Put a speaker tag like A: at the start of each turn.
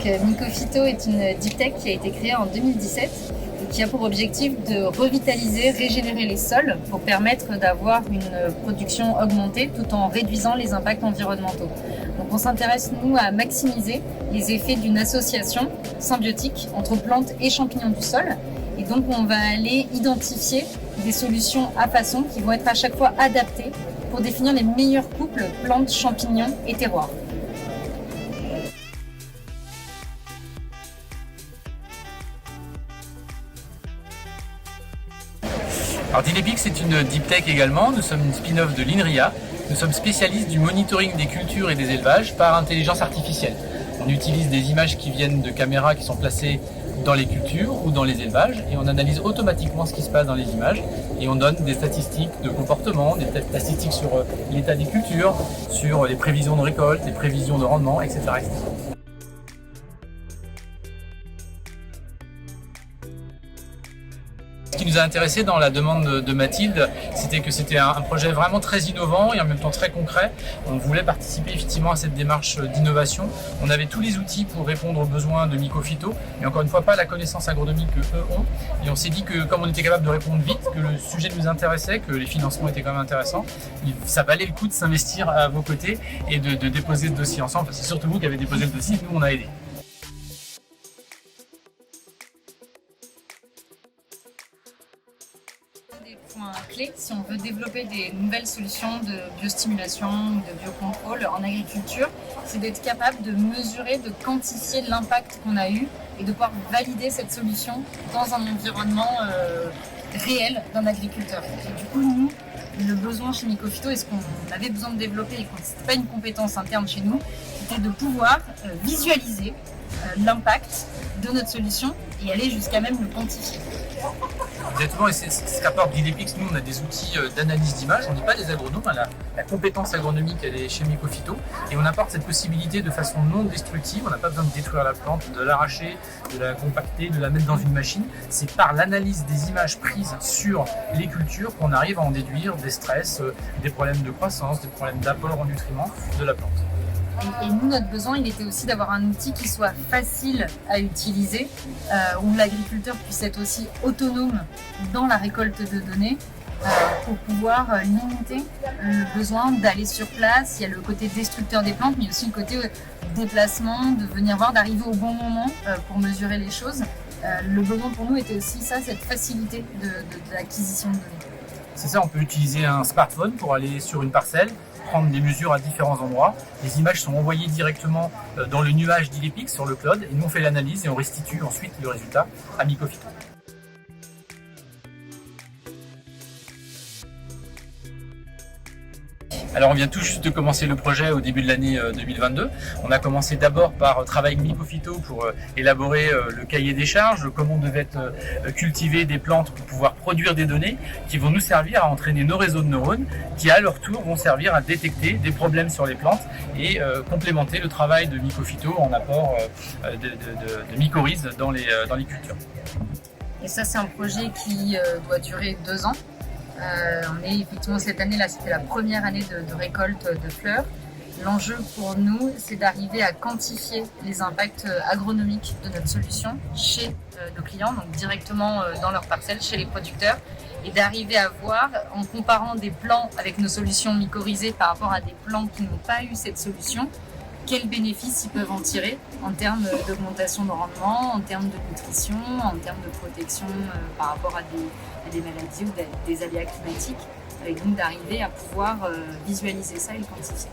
A: Mycophyto est une deep tech qui a été créée en 2017 et qui a pour objectif de revitaliser, régénérer les sols pour permettre d'avoir une production augmentée tout en réduisant les impacts environnementaux. Donc on s'intéresse nous à maximiser les effets d'une association symbiotique entre plantes et champignons du sol. Et donc on va aller identifier des solutions à façon qui vont être à chaque fois adaptées pour définir les meilleurs couples plantes, champignons et terroirs.
B: Alors Dilepix c'est une deep tech également, nous sommes une spin-off de l'INRIA. Nous sommes spécialistes du monitoring des cultures et des élevages par intelligence artificielle. On utilise des images qui viennent de caméras qui sont placées dans les cultures ou dans les élevages et on analyse automatiquement ce qui se passe dans les images et on donne des statistiques de comportement, des statistiques sur l'état des cultures, sur les prévisions de récolte, les prévisions de rendement, etc. Ce qui nous a intéressé dans la demande de Mathilde, c'était que c'était un projet vraiment très innovant et en même temps très concret. On voulait participer effectivement à cette démarche d'innovation. On avait tous les outils pour répondre aux besoins de Mycophyto, mais encore une fois pas la connaissance agronomique qu'eux ont. Et on s'est dit que comme on était capable de répondre vite, que le sujet nous intéressait, que les financements étaient quand même intéressants, ça valait le coup de s'investir à vos côtés et de déposer ce dossier ensemble. C'est surtout vous qui avez déposé le dossier, nous on a aidé.
A: Des points clés si on veut développer des nouvelles solutions de biostimulation ou de biocontrôle en agriculture, c'est d'être capable de mesurer, de quantifier l'impact qu'on a eu et de pouvoir valider cette solution dans un environnement réel d'un agriculteur. Et du coup, nous, le besoin chez Mycophyto et ce qu'on avait besoin de développer et que ce n'était pas une compétence interne chez nous, c'était de pouvoir visualiser l'impact de notre solution et aller jusqu'à même le quantifier.
B: Exactement, et c'est ce qu'apporte Dilepix. Nous, on a des outils d'analyse d'image. On n'est pas des agronomes, la compétence agronomique, elle est chez Mycophyto. Et on apporte cette possibilité de façon non destructive. On n'a pas besoin de détruire la plante, de l'arracher, de la compacter, de la mettre dans une machine. C'est par l'analyse des images prises sur les cultures qu'on arrive à en déduire des stress, des problèmes de croissance, des problèmes d'apport en nutriments de la plante.
A: Et nous, notre besoin, il était aussi d'avoir un outil qui soit facile à utiliser, où l'agriculteur puisse être aussi autonome dans la récolte de données, pour pouvoir limiter le besoin d'aller sur place. Il y a le côté destructeur des plantes, mais aussi le côté déplacement, de venir voir, d'arriver au bon moment pour mesurer les choses. Le besoin pour nous était aussi ça, cette facilité de l'acquisition de données.
B: C'est ça, on peut utiliser un smartphone pour aller sur une parcelle, prendre des mesures à différents endroits. Les images sont envoyées directement dans le nuage d'Ilepix sur le cloud et nous on fait l'analyse et on restitue ensuite le résultat à Mycophyto. Alors on vient tout juste de commencer le projet au début de l'année 2022. On a commencé d'abord par travailler avec Mycophyto pour élaborer le cahier des charges, comment devaient être cultivées des plantes pour pouvoir produire des données qui vont nous servir à entraîner nos réseaux de neurones qui à leur tour vont servir à détecter des problèmes sur les plantes et complémenter le travail de Mycophyto en apport de mycorhizes dans les cultures.
A: Et ça, c'est un projet qui doit durer 2 ans. On est effectivement cette année-là, c'était la première année de récolte de fleurs. L'enjeu pour nous, c'est d'arriver à quantifier les impacts agronomiques de notre solution chez nos clients, donc directement dans leur parcelle, chez les producteurs, et d'arriver à voir, en comparant des plants avec nos solutions mycorhizées par rapport à des plants qui n'ont pas eu cette solution, quels bénéfices ils peuvent en tirer en termes d'augmentation de rendement, en termes de nutrition, en termes de protection par rapport à des maladies ou des aléas climatiques, et donc d'arriver à pouvoir visualiser ça et le quantifier.